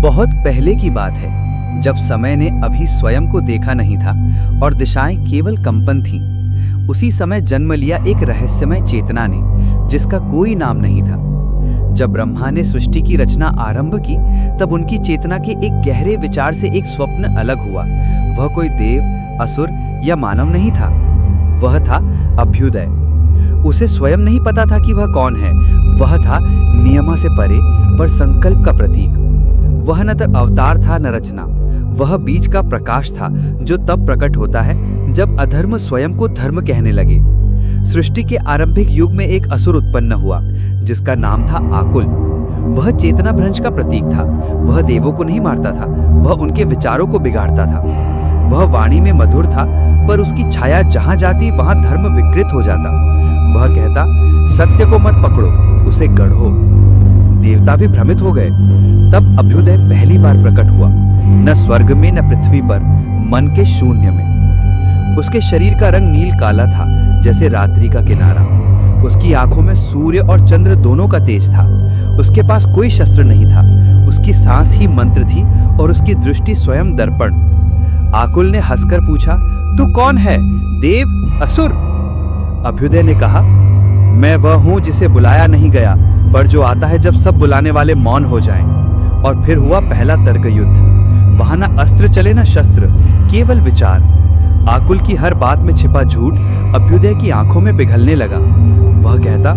बहुत पहले की बात है, जब समय ने अभी स्वयं को देखा नहीं था और दिशाएं केवल कंपन थीं। उसी समय जन्म लिया एक रहस्यमय चेतना ने, जिसका कोई नाम नहीं था। जब ब्रह्मा ने सृष्टि की रचना आरंभ की, तब उनकी चेतना के एक गहरे विचार से एक स्वप्न अलग हुआ। वह कोई देव, असुर या मानव नहीं था, वह था अभ्युदय। उसे स्वयं नहीं पता था कि वह कौन है। वह था नियमा से परे पर संकल्प का प्रतीक। वह न तो अवतार था न रचना, वह बीज का प्रकाश था जो तब प्रकट होता है जब अधर्म स्वयं को धर्म कहने लगे। सृष्टि के आरंभिक युग में एक असुर उत्पन्न हुआ जिसका नाम था आकुल। वह चेतना भ्रंश का प्रतीक था। वह देवों को नहीं मारता था, वह उनके विचारों को बिगाड़ता था। वह वाणी में मधुर था, पर उसकी छाया जहां जाती वहां धर्म विकृत हो जाता। वह कहता, सत्य को मत पकड़ो, उसे गढ़ो। देवता भी भ्रमित हो गए। तब अभ्युदय पहली बार प्रकट हुआ, न स्वर्ग में न पृथ्वी पर, मन के शून्य में। उसके शरीर का रंग नील काला था, जैसे रात्रि का किनारा। उसकी आंखों में सूर्य और चंद्र दोनों का तेज था। उसके पास कोई शस्त्र नहीं था, उसकी सांस ही मंत्र थी और उसकी दृष्टि स्वयं दर्पण। आकुल ने हंसकर पूछा, तू कौन है, देव, असुर? अभ्युदय ने कहा, मैं वह हूं जिसे बुलाया नहीं गया, पर जो आता है जब सब बुलाने वाले मौन हो जाएं। और फिर हुआ पहला तर्क युद्ध। वहां न अस्त्र चले न शस्त्र, केवल विचार। आकुल की हर बात में छिपा झूठ अभ्युदय की आंखों में पिघलने लगा। वह कहता,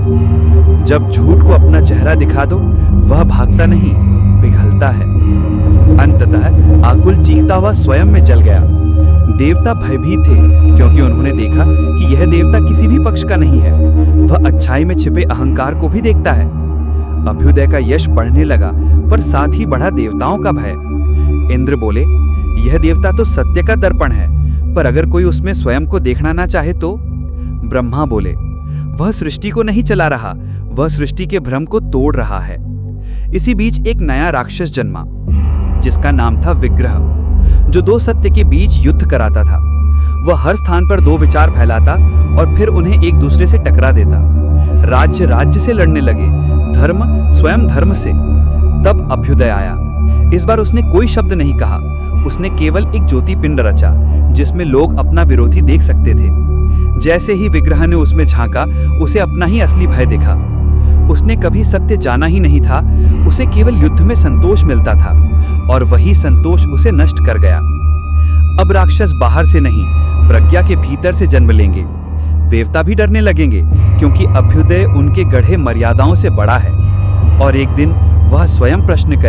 जब झूठ को अपना चेहरा दिखा दो, वह भागता नहीं, पिघलता है। अंततः आकुल चीखता हुआ स्वयं में जल गया। देवता भयभीत थे, क्योंकि उन्होंने देखा कि यह देवता किसी भी पक्ष का नहीं है। वह अच्छाई में छिपे अहंकार को भी देखता है। अभ्युदय का यश बढ़ने लगा, पर साथ ही बढ़ा देवताओं का भय। इंद्र बोले, यह देवता तो सत्य का दर्पण है, पर अगर कोई उसमें स्वयं को देखना ना चाहे तो? ब्रह्मा बोले, वह सृष्टि को नहीं चला रहा, वह सृष्टि के भ्रम को तोड़ रहा है। इसी बीच एक नया राक्षस जन्मा, जिसका नाम था विग्रह, जो दो सत्य के बीच युद्ध कराता था। वह हर स्थान पर दो विचार फैलाता और फिर उन्हें एक दूसरे से टकरा देता। राज्य राज्य से लड़ने लगे, धर्म स्वयं धर्म से। तब अभ्युदय आया। इस बार उसने कोई शब्द नहीं कहा, उसने केवल एक ज्योति पिंड रचा, जिसमें लोग अपना विरोधी देख सकते थे। जैसे ही विग्रह ने उसमें झांका, उसे अपना ही असली भय दिखा। उसने कभी सत्य जाना ही नहीं था, उसे केवल युद्ध में संतोष मिलता था, और वही संतोष उसे नष्ट कर गया। अब राक्षस बाहर से नहीं, प्रज्ञा के भीतर से जन्म लेंगे। देवता भी डरने लगेंगे, क्योंकि अभ्युदय उनके गढ़े मर्यादाओं से बड़ा है। और एक दिन वह स्वयं प्रश्न करे,